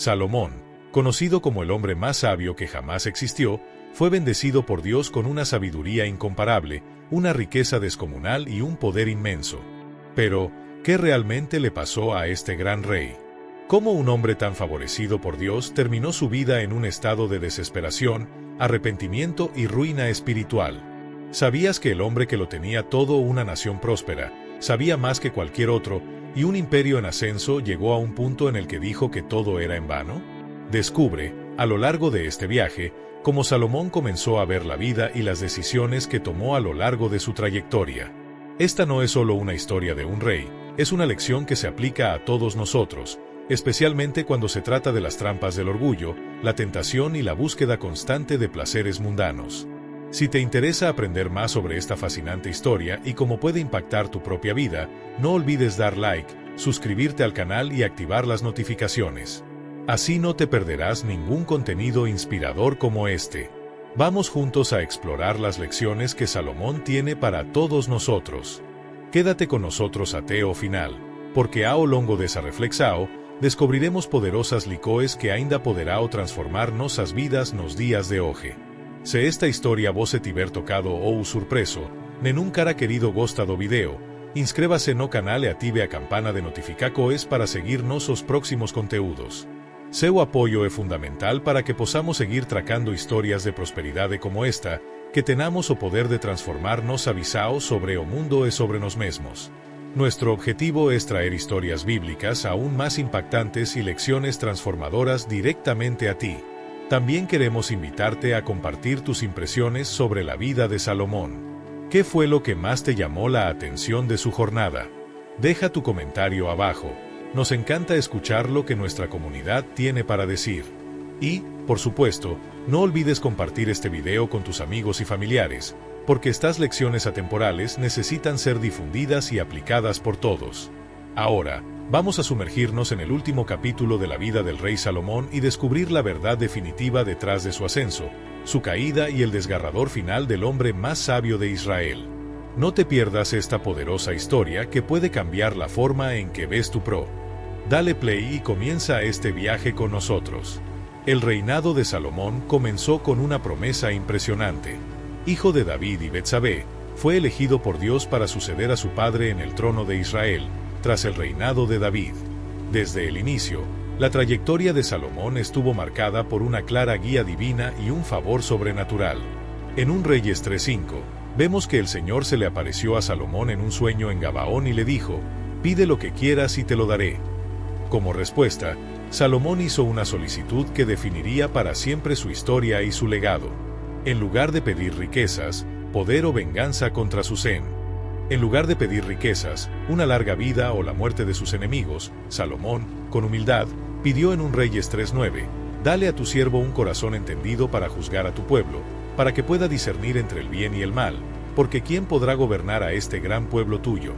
Salomón, conocido como el hombre más sabio que jamás existió, fue bendecido por Dios con una sabiduría incomparable, una riqueza descomunal y un poder inmenso. Pero, ¿qué realmente le pasó a este gran rey? ¿Cómo un hombre tan favorecido por Dios terminó su vida en un estado de desesperación, arrepentimiento y ruina espiritual? ¿Sabías que el hombre que lo tenía todo, una nación próspera, sabía más que cualquier otro, y un imperio en ascenso, llegó a un punto en el que dijo que todo era en vano? Descubre, a lo largo de este viaje, cómo Salomón comenzó a ver la vida y las decisiones que tomó a lo largo de su trayectoria. Esta no es solo una historia de un rey, es una lección que se aplica a todos nosotros, especialmente cuando se trata de las trampas del orgullo, la tentación y la búsqueda constante de placeres mundanos. Si te interesa aprender más sobre esta fascinante historia y cómo puede impactar tu propia vida, no olvides dar like, suscribirte al canal y activar las notificaciones. Así no te perderás ningún contenido inspirador como este. Vamos juntos a explorar las lecciones que Salomón tiene para todos nosotros. Quédate con nosotros até o final, porque ao longo dessa reflexão, descobriremos poderosas lições que ainda poderá transformar nossas vidas nos dias de hoje. Se esta historia você tiver tocado ou surpreso, nenhum cara querido gosta do video, inscreva-se no canal e ative a campana de notificações para seguir nossos próximos conteúdos. Seu apoio é fundamental para que possamos seguir tracando histórias de prosperidade como esta, que tenhamos o poder de transformar nossa visão sobre o mundo e sobre nós mesmos. Nuestro objetivo es traer historias bíblicas aún más impactantes y lecciones transformadoras directamente a ti. También queremos invitarte a compartir tus impresiones sobre la vida de Salomón. ¿Qué fue lo que más te llamó la atención de su jornada? Deja tu comentario abajo. Nos encanta escuchar lo que nuestra comunidad tiene para decir. Y, por supuesto, no olvides compartir este video con tus amigos y familiares, porque estas lecciones atemporales necesitan ser difundidas y aplicadas por todos. Ahora, vamos a sumergirnos en el último capítulo de la vida del rey Salomón y descubrir la verdad definitiva detrás de su ascenso, su caída y el desgarrador final del hombre más sabio de Israel. No te pierdas esta poderosa historia que puede cambiar la forma en que ves tu pro. Dale play y comienza este viaje con nosotros. El reinado de Salomón comenzó con una promesa impresionante. Hijo de David y Betsabé, fue elegido por Dios para suceder a su padre en el trono de Israel, tras el reinado de David. Desde el inicio, la trayectoria de Salomón estuvo marcada por una clara guía divina y un favor sobrenatural. En 1 Reyes 3:5, vemos que el Señor se le apareció a Salomón en un sueño en Gabaón y le dijo: «Pide lo que quieras y te lo daré». Como respuesta, Salomón hizo una solicitud que definiría para siempre su historia y su legado. En lugar de pedir riquezas, poder o venganza contra su sen. En lugar de pedir riquezas, una larga vida o la muerte de sus enemigos, Salomón, con humildad, pidió en 1 Reyes 3:9, «Dale a tu siervo un corazón entendido para juzgar a tu pueblo, para que pueda discernir entre el bien y el mal, porque ¿quién podrá gobernar a este gran pueblo tuyo?».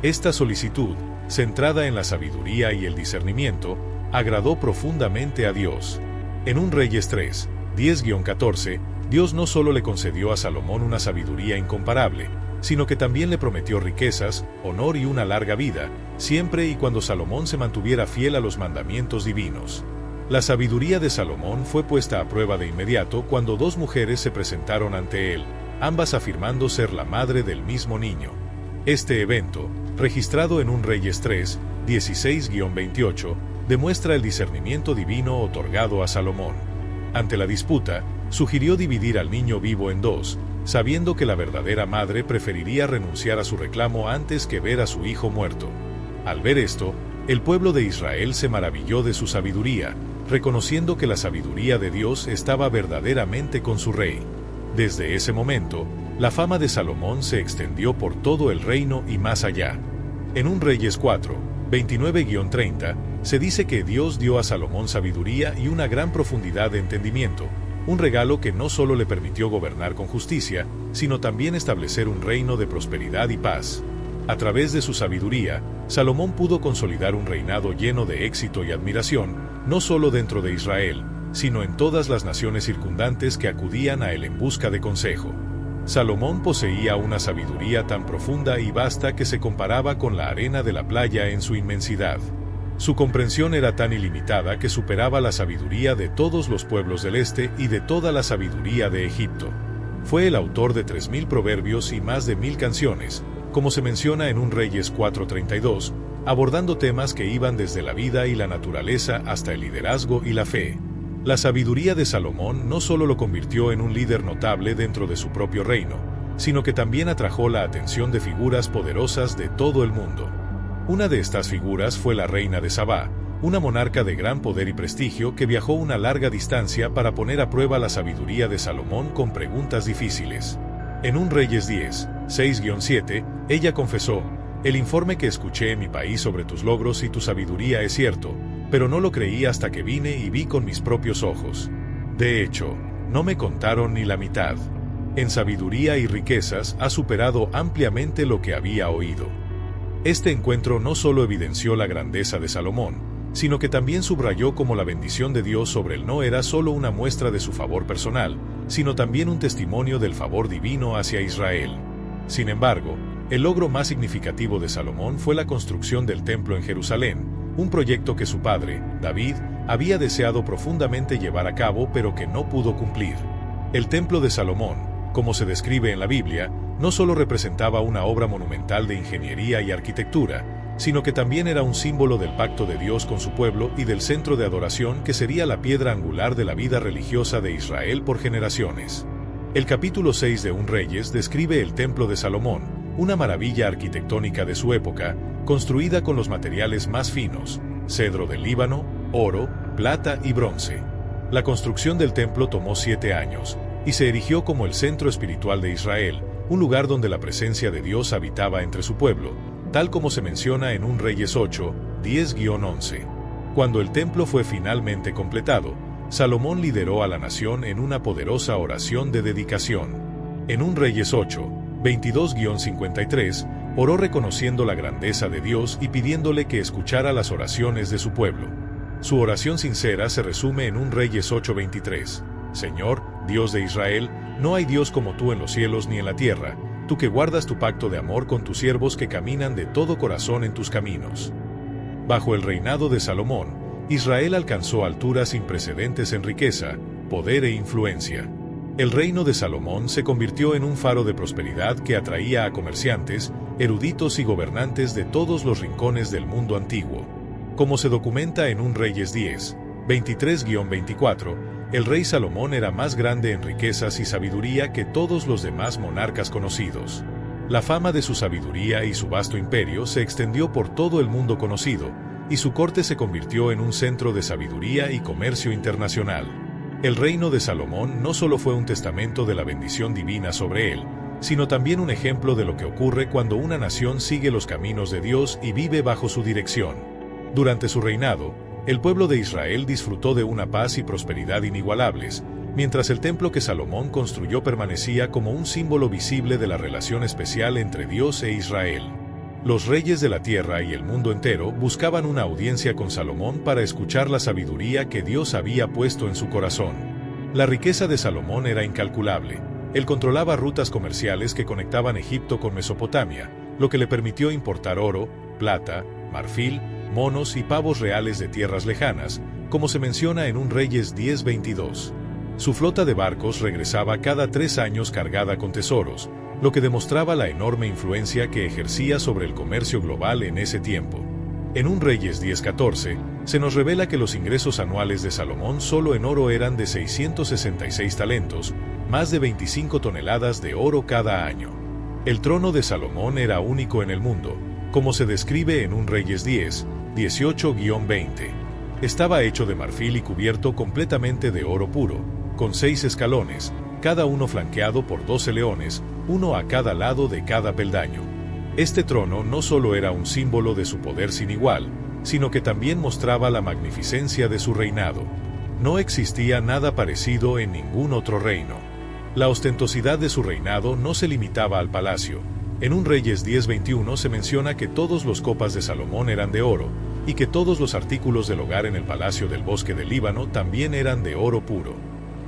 Esta solicitud, centrada en la sabiduría y el discernimiento, agradó profundamente a Dios. En 1 Reyes 3, 10-14, Dios no solo le concedió a Salomón una sabiduría incomparable, sino que también le prometió riquezas, honor y una larga vida, siempre y cuando Salomón se mantuviera fiel a los mandamientos divinos. La sabiduría de Salomón fue puesta a prueba de inmediato cuando dos mujeres se presentaron ante él, ambas afirmando ser la madre del mismo niño. Este evento, registrado en 1 Reyes 3, 16-28, demuestra el discernimiento divino otorgado a Salomón. Ante la disputa, sugirió dividir al niño vivo en dos, sabiendo que la verdadera madre preferiría renunciar a su reclamo antes que ver a su hijo muerto. Al ver esto, el pueblo de Israel se maravilló de su sabiduría, reconociendo que la sabiduría de Dios estaba verdaderamente con su rey. Desde ese momento, la fama de Salomón se extendió por todo el reino y más allá. En 1 Reyes 4, 29-30, se dice que Dios dio a Salomón sabiduría y una gran profundidad de entendimiento, un regalo que no solo le permitió gobernar con justicia, sino también establecer un reino de prosperidad y paz. A través de su sabiduría, Salomón pudo consolidar un reinado lleno de éxito y admiración, no solo dentro de Israel, sino en todas las naciones circundantes que acudían a él en busca de consejo. Salomón poseía una sabiduría tan profunda y vasta que se comparaba con la arena de la playa en su inmensidad. Su comprensión era tan ilimitada que superaba la sabiduría de todos los pueblos del este y de toda la sabiduría de Egipto. Fue el autor de 3000 proverbios y más de 1000 canciones, como se menciona en 1 Reyes 4:32, abordando temas que iban desde la vida y la naturaleza hasta el liderazgo y la fe. La sabiduría de Salomón no solo lo convirtió en un líder notable dentro de su propio reino, sino que también atrajo la atención de figuras poderosas de todo el mundo. Una de estas figuras fue la reina de Sabá, una monarca de gran poder y prestigio que viajó una larga distancia para poner a prueba la sabiduría de Salomón con preguntas difíciles. En 1 Reyes 10, 6-7, ella confesó: «El informe que escuché en mi país sobre tus logros y tu sabiduría es cierto, pero no lo creí hasta que vine y vi con mis propios ojos. De hecho, no me contaron ni la mitad. En sabiduría y riquezas ha superado ampliamente lo que había oído». Este encuentro no solo evidenció la grandeza de Salomón, sino que también subrayó cómo la bendición de Dios sobre él no era solo una muestra de su favor personal, sino también un testimonio del favor divino hacia Israel. Sin embargo, el logro más significativo de Salomón fue la construcción del templo en Jerusalén, un proyecto que su padre, David, había deseado profundamente llevar a cabo pero que no pudo cumplir. El templo de Salomón, como se describe en la Biblia, no solo representaba una obra monumental de ingeniería y arquitectura, sino que también era un símbolo del pacto de Dios con su pueblo y del centro de adoración que sería la piedra angular de la vida religiosa de Israel por generaciones. El capítulo 6 de 1 Reyes describe el templo de Salomón, una maravilla arquitectónica de su época, construida con los materiales más finos: cedro del Líbano, oro, plata y bronce. La construcción del templo tomó 7 años, y se erigió como el centro espiritual de Israel, un lugar donde la presencia de Dios habitaba entre su pueblo, tal como se menciona en 1 Reyes 8, 10-11. Cuando el templo fue finalmente completado, Salomón lideró a la nación en una poderosa oración de dedicación. En 1 Reyes 8, 22-53, oró reconociendo la grandeza de Dios y pidiéndole que escuchara las oraciones de su pueblo. Su oración sincera se resume en 1 Reyes 8:23. «Señor, Dios de Israel, no hay Dios como tú en los cielos ni en la tierra, tú que guardas tu pacto de amor con tus siervos que caminan de todo corazón en tus caminos». Bajo el reinado de Salomón, Israel alcanzó alturas sin precedentes en riqueza, poder e influencia. El reino de Salomón se convirtió en un faro de prosperidad que atraía a comerciantes, eruditos y gobernantes de todos los rincones del mundo antiguo. Como se documenta en 1 Reyes 10, 23-24, el rey Salomón era más grande en riquezas y sabiduría que todos los demás monarcas conocidos. La fama de su sabiduría y su vasto imperio se extendió por todo el mundo conocido, y su corte se convirtió en un centro de sabiduría y comercio internacional. El reino de Salomón no solo fue un testamento de la bendición divina sobre él, sino también un ejemplo de lo que ocurre cuando una nación sigue los caminos de Dios y vive bajo su dirección. Durante su reinado, el pueblo de Israel disfrutó de una paz y prosperidad inigualables, mientras el templo que Salomón construyó permanecía como un símbolo visible de la relación especial entre Dios e Israel. Los reyes de la tierra y el mundo entero buscaban una audiencia con Salomón para escuchar la sabiduría que Dios había puesto en su corazón. La riqueza de Salomón era incalculable. Él controlaba rutas comerciales que conectaban Egipto con Mesopotamia, lo que le permitió importar oro, plata, marfil, monos y pavos reales de tierras lejanas, como se menciona en 1 Reyes 10:22. Su flota de barcos regresaba cada 3 años cargada con tesoros, lo que demostraba la enorme influencia que ejercía sobre el comercio global en ese tiempo. En 1 Reyes 10:14, se nos revela que los ingresos anuales de Salomón solo en oro eran de 666 talentos, más de 25 toneladas de oro cada año. El trono de Salomón era único en el mundo, como se describe en 1 Reyes 10, 18-20. Estaba hecho de marfil y cubierto completamente de oro puro, con 6 escalones, cada uno flanqueado por 12 leones, uno a cada lado de cada peldaño. Este trono no solo era un símbolo de su poder sin igual, sino que también mostraba la magnificencia de su reinado. No existía nada parecido en ningún otro reino. La ostentosidad de su reinado no se limitaba al palacio. En 1 Reyes 10:21 se menciona que todos los copas de Salomón eran de oro, y que todos los artículos del hogar en el palacio del bosque del Líbano también eran de oro puro.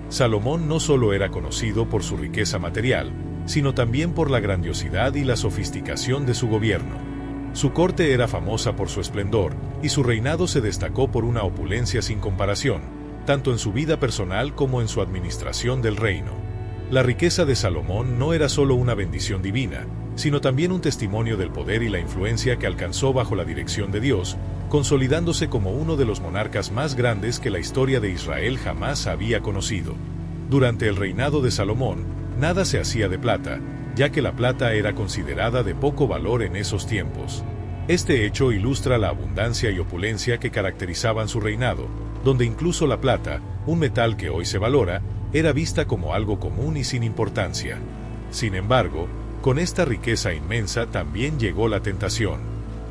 Salomón no solo era conocido por su riqueza material, sino también por la grandiosidad y la sofisticación de su gobierno. Su corte era famosa por su esplendor, y su reinado se destacó por una opulencia sin comparación, tanto en su vida personal como en su administración del reino. La riqueza de Salomón no era solo una bendición divina, sino también un testimonio del poder y la influencia que alcanzó bajo la dirección de Dios, consolidándose como uno de los monarcas más grandes que la historia de Israel jamás había conocido. Durante el reinado de Salomón, nada se hacía de plata, ya que la plata era considerada de poco valor en esos tiempos. Este hecho ilustra la abundancia y opulencia que caracterizaban su reinado, donde incluso la plata, un metal que hoy se valora, era vista como algo común y sin importancia. Sin embargo, con esta riqueza inmensa también llegó la tentación.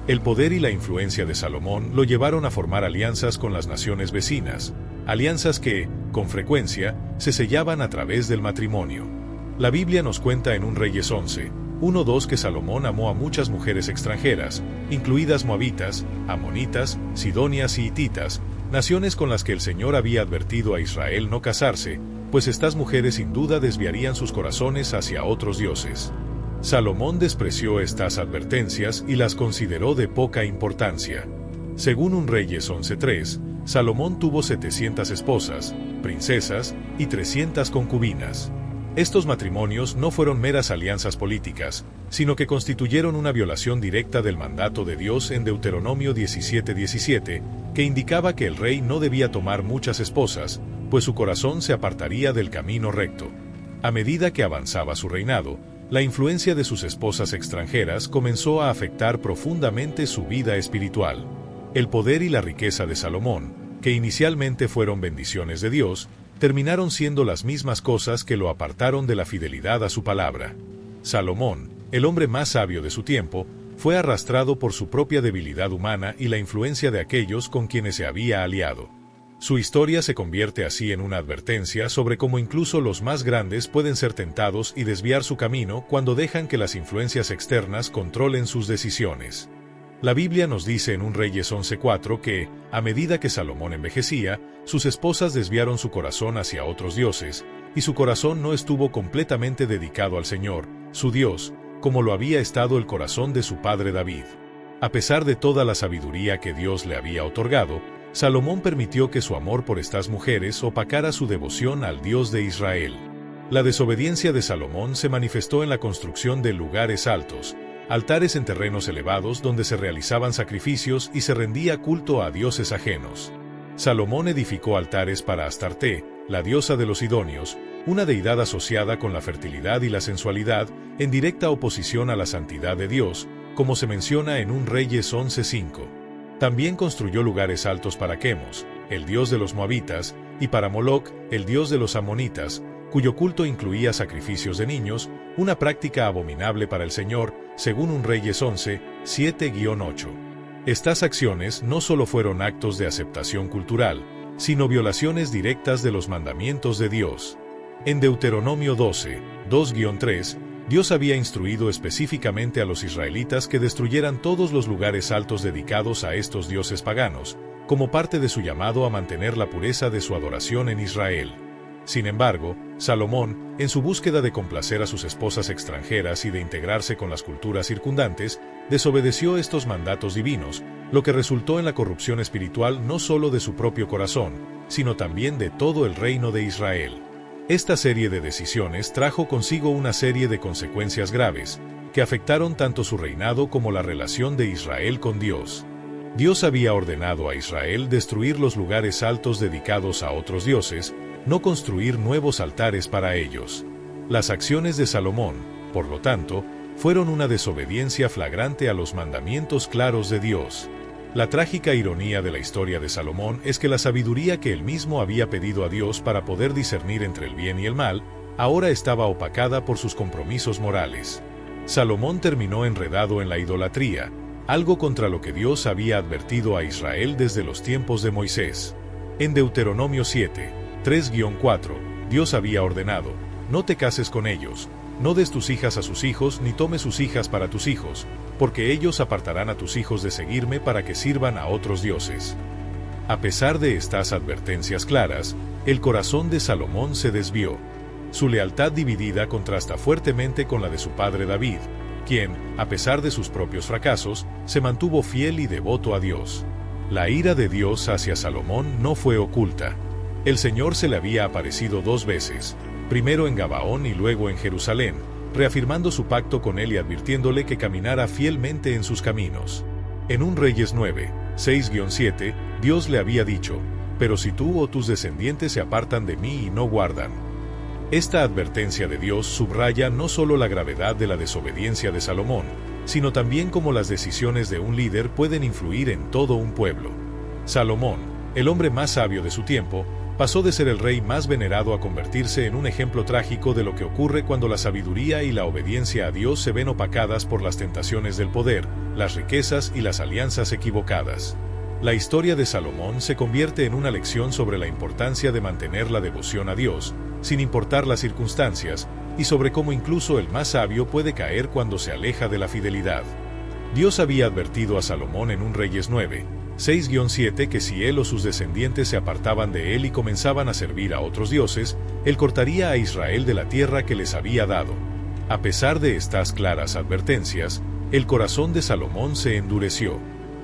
El poder y la influencia de Salomón lo llevaron a formar alianzas con las naciones vecinas, alianzas que, con frecuencia, se sellaban a través del matrimonio. La Biblia nos cuenta en 1 Reyes 11:1-2 que Salomón amó a muchas mujeres extranjeras, incluidas moabitas, amonitas, sidonias y hititas, naciones con las que el Señor había advertido a Israel no casarse, pues estas mujeres sin duda desviarían sus corazones hacia otros dioses. Salomón despreció estas advertencias y las consideró de poca importancia. Según 1 Reyes 11:3, Salomón tuvo 700 esposas, princesas y 300 concubinas. Estos matrimonios no fueron meras alianzas políticas, sino que constituyeron una violación directa del mandato de Dios en Deuteronomio 17:17, que indicaba que el rey no debía tomar muchas esposas, pues su corazón se apartaría del camino recto. A medida que avanzaba su reinado, la influencia de sus esposas extranjeras comenzó a afectar profundamente su vida espiritual. El poder y la riqueza de Salomón, que inicialmente fueron bendiciones de Dios, terminaron siendo las mismas cosas que lo apartaron de la fidelidad a su palabra. Salomón, el hombre más sabio de su tiempo, fue arrastrado por su propia debilidad humana y la influencia de aquellos con quienes se había aliado. Su historia se convierte así en una advertencia sobre cómo incluso los más grandes pueden ser tentados y desviar su camino cuando dejan que las influencias externas controlen sus decisiones. La Biblia nos dice en 1 Reyes 11:4 que, a medida que Salomón envejecía, sus esposas desviaron su corazón hacia otros dioses, y su corazón no estuvo completamente dedicado al Señor, su Dios, como lo había estado el corazón de su padre David. A pesar de toda la sabiduría que Dios le había otorgado, Salomón permitió que su amor por estas mujeres opacara su devoción al Dios de Israel. La desobediencia de Salomón se manifestó en la construcción de lugares altos, altares en terrenos elevados donde se realizaban sacrificios y se rendía culto a dioses ajenos. Salomón edificó altares para Astarte, la diosa de los sidonios, una deidad asociada con la fertilidad y la sensualidad, en directa oposición a la santidad de Dios, como se menciona en 1 Reyes 11:5. También construyó lugares altos para Quemos, el dios de los moabitas, y para Moloc, el dios de los amonitas, cuyo culto incluía sacrificios de niños, una práctica abominable para el Señor, según 1 Reyes 11:7-8. Estas acciones no solo fueron actos de aceptación cultural, sino violaciones directas de los mandamientos de Dios. En Deuteronomio 12:2-3, Dios había instruido específicamente a los israelitas que destruyeran todos los lugares altos dedicados a estos dioses paganos, como parte de su llamado a mantener la pureza de su adoración en Israel. Sin embargo, Salomón, en su búsqueda de complacer a sus esposas extranjeras y de integrarse con las culturas circundantes, desobedeció estos mandatos divinos, lo que resultó en la corrupción espiritual no solo de su propio corazón, sino también de todo el reino de Israel. Esta serie de decisiones trajo consigo una serie de consecuencias graves, que afectaron tanto su reinado como la relación de Israel con Dios. Dios había ordenado a Israel destruir los lugares altos dedicados a otros dioses, no construir nuevos altares para ellos. Las acciones de Salomón, por lo tanto, fueron una desobediencia flagrante a los mandamientos claros de Dios. La trágica ironía de la historia de Salomón es que la sabiduría que él mismo había pedido a Dios para poder discernir entre el bien y el mal, ahora estaba opacada por sus compromisos morales. Salomón terminó enredado en la idolatría, algo contra lo que Dios había advertido a Israel desde los tiempos de Moisés. En Deuteronomio 7:3-4, Dios había ordenado: no te cases con ellos, no des tus hijas a sus hijos ni tomes sus hijas para tus hijos, porque ellos apartarán a tus hijos de seguirme para que sirvan a otros dioses. A pesar de estas advertencias claras, el corazón de Salomón se desvió. Su lealtad dividida contrasta fuertemente con la de su padre David, quien, a pesar de sus propios fracasos, se mantuvo fiel y devoto a Dios. La ira de Dios hacia Salomón no fue oculta. El Señor se le había aparecido 2 veces, primero en Gabaón y luego en Jerusalén, reafirmando su pacto con él y advirtiéndole que caminara fielmente en sus caminos. En 1 Reyes 9, 6-7, Dios le había dicho: «Pero si tú o tus descendientes se apartan de mí y no guardan». Esta advertencia de Dios subraya no solo la gravedad de la desobediencia de Salomón, sino también cómo las decisiones de un líder pueden influir en todo un pueblo. Salomón, el hombre más sabio de su tiempo, pasó de ser el rey más venerado a convertirse en un ejemplo trágico de lo que ocurre cuando la sabiduría y la obediencia a Dios se ven opacadas por las tentaciones del poder, las riquezas y las alianzas equivocadas. La historia de Salomón se convierte en una lección sobre la importancia de mantener la devoción a Dios, sin importar las circunstancias, y sobre cómo incluso el más sabio puede caer cuando se aleja de la fidelidad. Dios había advertido a Salomón en 1 Reyes 9, 6-7 que si él o sus descendientes se apartaban de él y comenzaban a servir a otros dioses, él cortaría a Israel de la tierra que les había dado. A pesar de estas claras advertencias, el corazón de Salomón se endureció.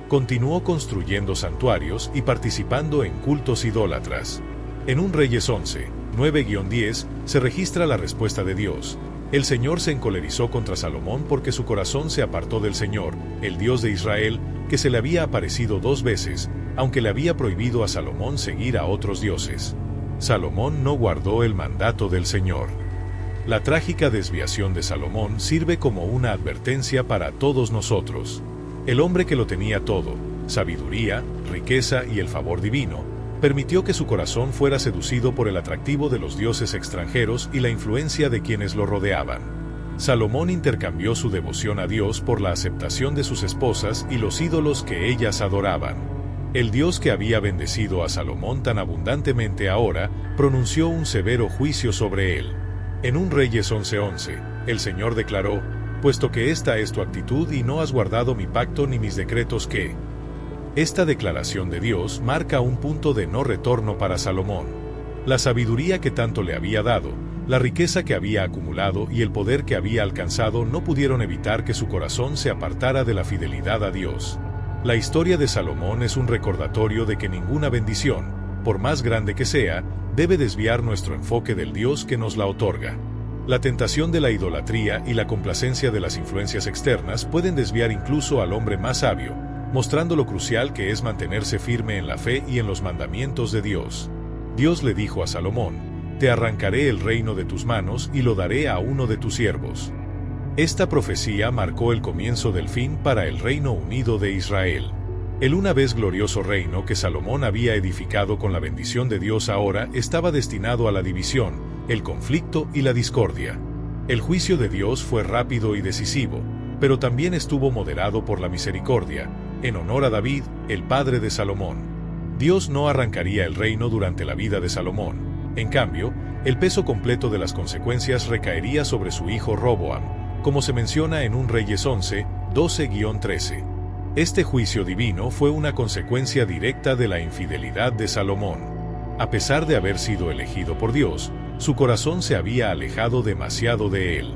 Continuó construyendo santuarios y participando en cultos idólatras. En 1 Reyes 11, 9-10, se registra la respuesta de Dios. El Señor se encolerizó contra Salomón porque su corazón se apartó del Señor, el Dios de Israel, que se le había aparecido 2 veces, aunque le había prohibido a Salomón seguir a otros dioses. Salomón no guardó el mandato del Señor. La trágica desviación de Salomón sirve como una advertencia para todos nosotros. El hombre que lo tenía todo, sabiduría, riqueza y el favor divino, permitió que su corazón fuera seducido por el atractivo de los dioses extranjeros y la influencia de quienes lo rodeaban. Salomón intercambió su devoción a Dios por la aceptación de sus esposas y los ídolos que ellas adoraban. El Dios que había bendecido a Salomón tan abundantemente ahora, pronunció un severo juicio sobre él. En 1 Reyes 11:11, el Señor declaró: «Puesto que esta es tu actitud y no has guardado mi pacto ni mis decretos que...». Esta declaración de Dios marca un punto de no retorno para Salomón. La sabiduría que tanto le había dado, la riqueza que había acumulado y el poder que había alcanzado no pudieron evitar que su corazón se apartara de la fidelidad a Dios. La historia de Salomón es un recordatorio de que ninguna bendición, por más grande que sea, debe desviar nuestro enfoque del Dios que nos la otorga. La tentación de la idolatría y la complacencia de las influencias externas pueden desviar incluso al hombre más sabio, mostrando lo crucial que es mantenerse firme en la fe y en los mandamientos de Dios. Dios le dijo a Salomón: «Te arrancaré el reino de tus manos y lo daré a uno de tus siervos». Esta profecía marcó el comienzo del fin para el Reino Unido de Israel. El una vez glorioso reino que Salomón había edificado con la bendición de Dios ahora estaba destinado a la división, el conflicto y la discordia. El juicio de Dios fue rápido y decisivo, pero también estuvo moderado por la misericordia, en honor a David, el padre de Salomón. Dios no arrancaría el reino durante la vida de Salomón. En cambio, el peso completo de las consecuencias recaería sobre su hijo Roboam, como se menciona en 1 Reyes 11, 12-13. Este juicio divino fue una consecuencia directa de la infidelidad de Salomón. A pesar de haber sido elegido por Dios, su corazón se había alejado demasiado de él.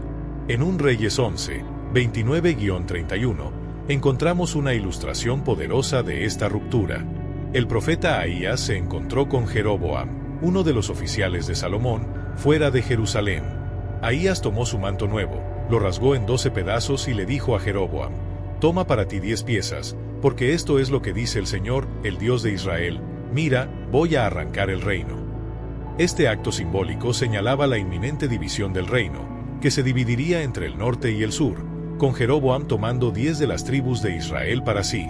En 1 Reyes 11, 29-31, encontramos una ilustración poderosa de esta ruptura. El profeta Ahías se encontró con Jeroboam, uno de los oficiales de Salomón, fuera de Jerusalén. Ahías tomó su manto nuevo, lo rasgó en 12 pedazos y le dijo a Jeroboam: «Toma para ti 10 piezas, porque esto es lo que dice el Señor, el Dios de Israel: mira, voy a arrancar el reino». Este acto simbólico señalaba la inminente división del reino, que se dividiría entre el norte y el sur, con Jeroboam tomando 10 de las tribus de Israel para sí.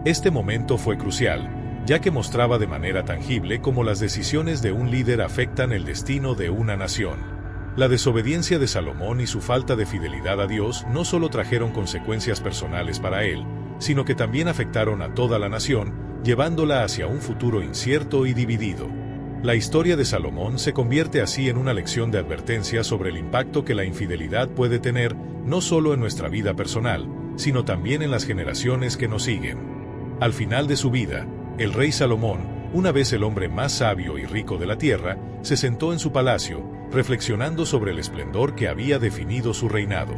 Este momento fue crucial, ya que mostraba de manera tangible cómo las decisiones de un líder afectan el destino de una nación. La desobediencia de Salomón y su falta de fidelidad a Dios no solo trajeron consecuencias personales para él, sino que también afectaron a toda la nación, llevándola hacia un futuro incierto y dividido. La historia de Salomón se convierte así en una lección de advertencia sobre el impacto que la infidelidad puede tener, no solo en nuestra vida personal, sino también en las generaciones que nos siguen. Al final de su vida, el rey Salomón, una vez el hombre más sabio y rico de la tierra, se sentó en su palacio, reflexionando sobre el esplendor que había definido su reinado.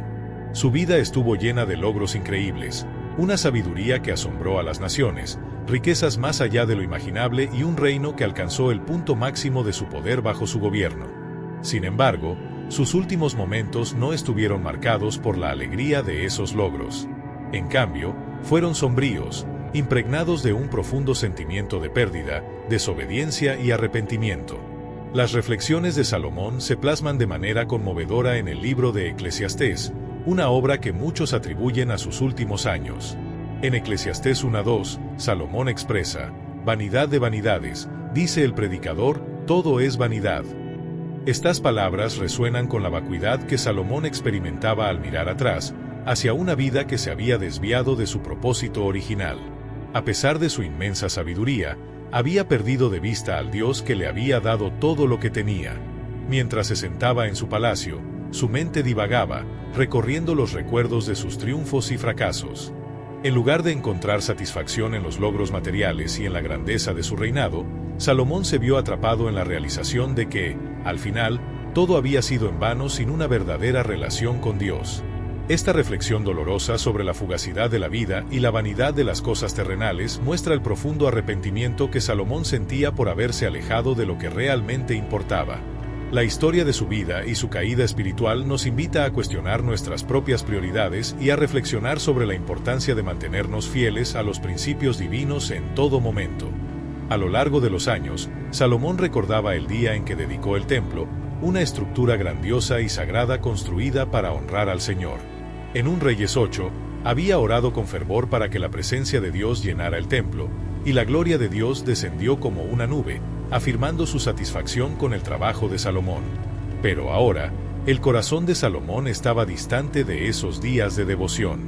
Su vida estuvo llena de logros increíbles, una sabiduría que asombró a las naciones, riquezas más allá de lo imaginable y un reino que alcanzó el punto máximo de su poder bajo su gobierno. Sin embargo, sus últimos momentos no estuvieron marcados por la alegría de esos logros. En cambio, fueron sombríos, impregnados de un profundo sentimiento de pérdida, desobediencia y arrepentimiento. Las reflexiones de Salomón se plasman de manera conmovedora en el libro de Eclesiastés, una obra que muchos atribuyen a sus últimos años. En Eclesiastés 1:2, Salomón expresa: «Vanidad de vanidades, dice el predicador, todo es vanidad». Estas palabras resuenan con la vacuidad que Salomón experimentaba al mirar atrás, hacia una vida que se había desviado de su propósito original. A pesar de su inmensa sabiduría, había perdido de vista al Dios que le había dado todo lo que tenía. Mientras se sentaba en su palacio, su mente divagaba, recorriendo los recuerdos de sus triunfos y fracasos. En lugar de encontrar satisfacción en los logros materiales y en la grandeza de su reinado, Salomón se vio atrapado en la realización de que, al final, todo había sido en vano sin una verdadera relación con Dios. Esta reflexión dolorosa sobre la fugacidad de la vida y la vanidad de las cosas terrenales muestra el profundo arrepentimiento que Salomón sentía por haberse alejado de lo que realmente importaba. La historia de su vida y su caída espiritual nos invita a cuestionar nuestras propias prioridades y a reflexionar sobre la importancia de mantenernos fieles a los principios divinos en todo momento. A lo largo de los años, Salomón recordaba el día en que dedicó el templo, una estructura grandiosa y sagrada construida para honrar al Señor. En un Reyes 8, había orado con fervor para que la presencia de Dios llenara el templo, y la gloria de Dios descendió como una nube, afirmando su satisfacción con el trabajo de Salomón. Pero ahora, el corazón de Salomón estaba distante de esos días de devoción.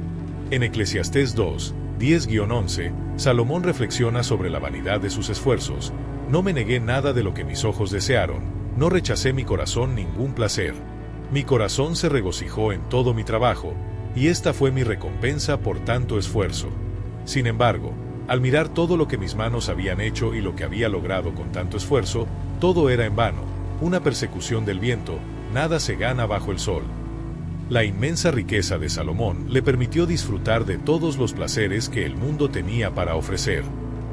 En Eclesiastés 2, 10-11, Salomón reflexiona sobre la vanidad de sus esfuerzos. «No me negué nada de lo que mis ojos desearon, no rechacé mi corazón ningún placer. Mi corazón se regocijó en todo mi trabajo, y esta fue mi recompensa por tanto esfuerzo. Sin embargo, al mirar todo lo que mis manos habían hecho y lo que había logrado con tanto esfuerzo, todo era en vano, una persecución del viento, nada se gana bajo el sol». La inmensa riqueza de Salomón le permitió disfrutar de todos los placeres que el mundo tenía para ofrecer.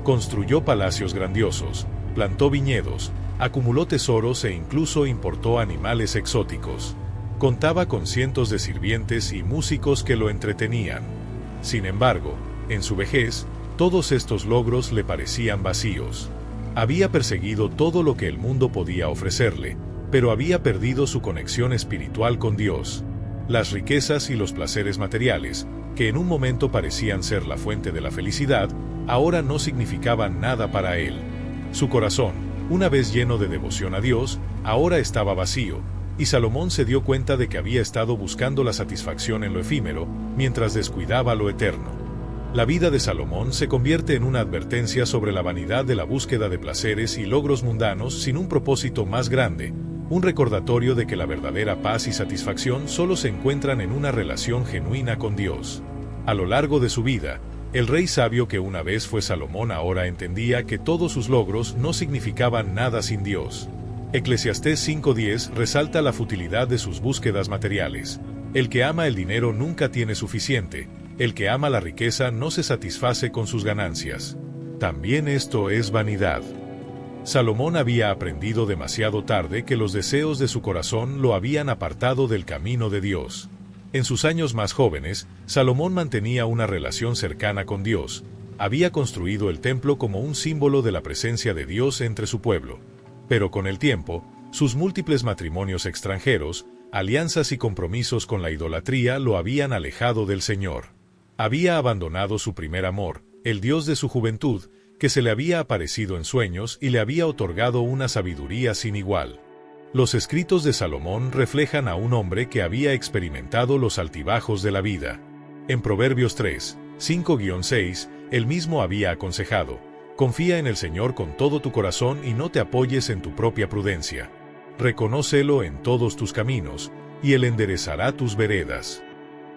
Construyó palacios grandiosos, plantó viñedos, acumuló tesoros e incluso importó animales exóticos. Contaba con cientos de sirvientes y músicos que lo entretenían. Sin embargo, en su vejez, todos estos logros le parecían vacíos. Había perseguido todo lo que el mundo podía ofrecerle, pero había perdido su conexión espiritual con Dios. Las riquezas y los placeres materiales, que en un momento parecían ser la fuente de la felicidad, ahora no significaban nada para él. Su corazón, una vez lleno de devoción a Dios, ahora estaba vacío, y Salomón se dio cuenta de que había estado buscando la satisfacción en lo efímero, mientras descuidaba lo eterno. La vida de Salomón se convierte en una advertencia sobre la vanidad de la búsqueda de placeres y logros mundanos sin un propósito más grande, un recordatorio de que la verdadera paz y satisfacción solo se encuentran en una relación genuina con Dios. A lo largo de su vida, el rey sabio que una vez fue Salomón ahora entendía que todos sus logros no significaban nada sin Dios. Eclesiastés 5:10 resalta la futilidad de sus búsquedas materiales. El que ama el dinero nunca tiene suficiente, el que ama la riqueza no se satisface con sus ganancias. También esto es vanidad. Salomón había aprendido demasiado tarde que los deseos de su corazón lo habían apartado del camino de Dios. En sus años más jóvenes, Salomón mantenía una relación cercana con Dios. Había construido el templo como un símbolo de la presencia de Dios entre su pueblo. Pero con el tiempo, sus múltiples matrimonios extranjeros, alianzas y compromisos con la idolatría lo habían alejado del Señor. Había abandonado su primer amor, el Dios de su juventud, que se le había aparecido en sueños y le había otorgado una sabiduría sin igual. Los escritos de Salomón reflejan a un hombre que había experimentado los altibajos de la vida. En Proverbios 3, 5-6, él mismo había aconsejado: «Confía en el Señor con todo tu corazón y no te apoyes en tu propia prudencia. Reconócelo en todos tus caminos, y Él enderezará tus veredas».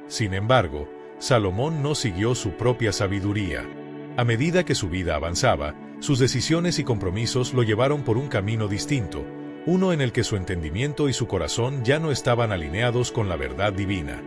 Sin embargo, Salomón no siguió su propia sabiduría. A medida que su vida avanzaba, sus decisiones y compromisos lo llevaron por un camino distinto, uno en el que su entendimiento y su corazón ya no estaban alineados con la verdad divina.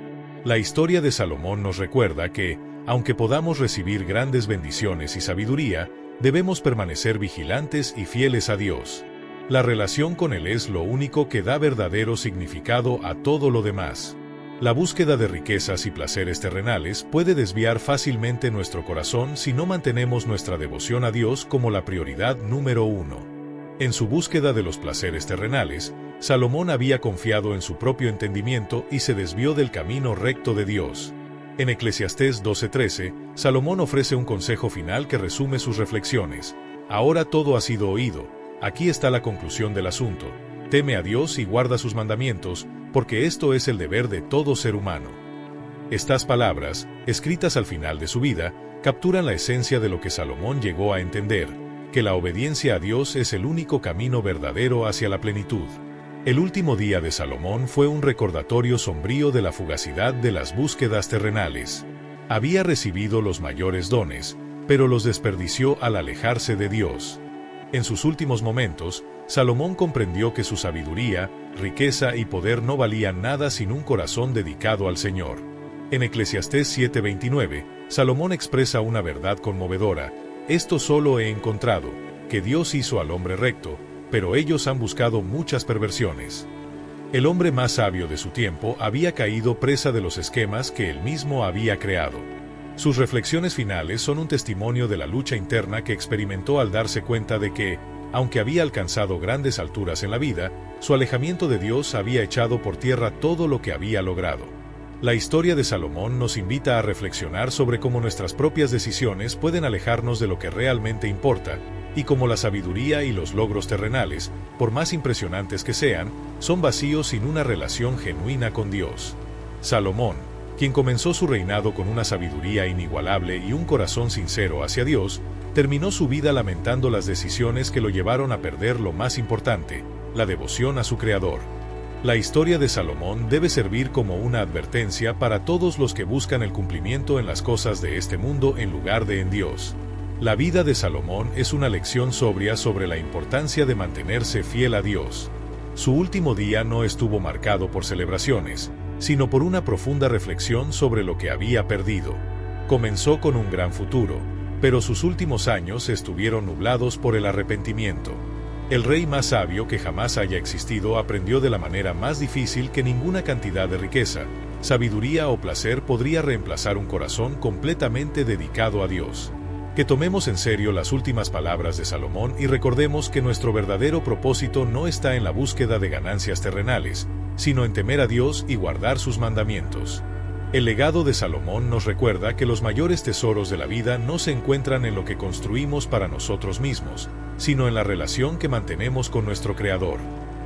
La historia de Salomón nos recuerda que, aunque podamos recibir grandes bendiciones y sabiduría, debemos permanecer vigilantes y fieles a Dios. La relación con Él es lo único que da verdadero significado a todo lo demás. La búsqueda de riquezas y placeres terrenales puede desviar fácilmente nuestro corazón si no mantenemos nuestra devoción a Dios como la prioridad número uno. En su búsqueda de los placeres terrenales, Salomón había confiado en su propio entendimiento y se desvió del camino recto de Dios. En Eclesiastés 12:13, Salomón ofrece un consejo final que resume sus reflexiones. Ahora todo ha sido oído. Aquí está la conclusión del asunto. Teme a Dios y guarda sus mandamientos, porque esto es el deber de todo ser humano. Estas palabras, escritas al final de su vida, capturan la esencia de lo que Salomón llegó a entender, que la obediencia a Dios es el único camino verdadero hacia la plenitud. El último día de Salomón fue un recordatorio sombrío de la fugacidad de las búsquedas terrenales. Había recibido los mayores dones, pero los desperdició al alejarse de Dios. En sus últimos momentos, Salomón comprendió que su sabiduría, riqueza y poder no valían nada sin un corazón dedicado al Señor. En Eclesiastés 7:29, Salomón expresa una verdad conmovedora: esto solo he encontrado, que Dios hizo al hombre recto, pero ellos han buscado muchas perversiones. El hombre más sabio de su tiempo había caído presa de los esquemas que él mismo había creado. Sus reflexiones finales son un testimonio de la lucha interna que experimentó al darse cuenta de que, aunque había alcanzado grandes alturas en la vida, su alejamiento de Dios había echado por tierra todo lo que había logrado. La historia de Salomón nos invita a reflexionar sobre cómo nuestras propias decisiones pueden alejarnos de lo que realmente importa, y cómo la sabiduría y los logros terrenales, por más impresionantes que sean, son vacíos sin una relación genuina con Dios. Salomón, quien comenzó su reinado con una sabiduría inigualable y un corazón sincero hacia Dios, terminó su vida lamentando las decisiones que lo llevaron a perder lo más importante, la devoción a su Creador. La historia de Salomón debe servir como una advertencia para todos los que buscan el cumplimiento en las cosas de este mundo en lugar de en Dios. La vida de Salomón es una lección sobria sobre la importancia de mantenerse fiel a Dios. Su último día no estuvo marcado por celebraciones, sino por una profunda reflexión sobre lo que había perdido. Comenzó con un gran futuro, pero sus últimos años estuvieron nublados por el arrepentimiento. El rey más sabio que jamás haya existido aprendió de la manera más difícil que ninguna cantidad de riqueza, sabiduría o placer podría reemplazar un corazón completamente dedicado a Dios. Que tomemos en serio las últimas palabras de Salomón y recordemos que nuestro verdadero propósito no está en la búsqueda de ganancias terrenales, sino en temer a Dios y guardar sus mandamientos. El legado de Salomón nos recuerda que los mayores tesoros de la vida no se encuentran en lo que construimos para nosotros mismos, sino en la relación que mantenemos con nuestro Creador.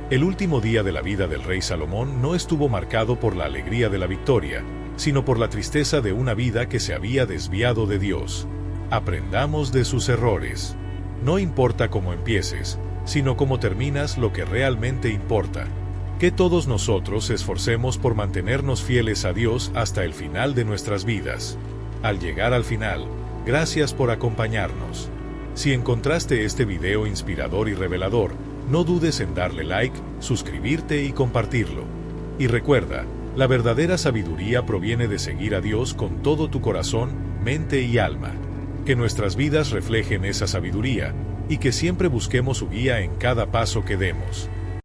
El último día de la vida del rey Salomón no estuvo marcado por la alegría de la victoria, sino por la tristeza de una vida que se había desviado de Dios. Aprendamos de sus errores. No importa cómo empieces, sino cómo terminas lo que realmente importa. Que todos nosotros esforcemos por mantenernos fieles a Dios hasta el final de nuestras vidas. Al llegar al final, gracias por acompañarnos. Si encontraste este video inspirador y revelador, no dudes en darle like, suscribirte y compartirlo. Y recuerda, la verdadera sabiduría proviene de seguir a Dios con todo tu corazón, mente y alma. Que nuestras vidas reflejen esa sabiduría, y que siempre busquemos su guía en cada paso que demos.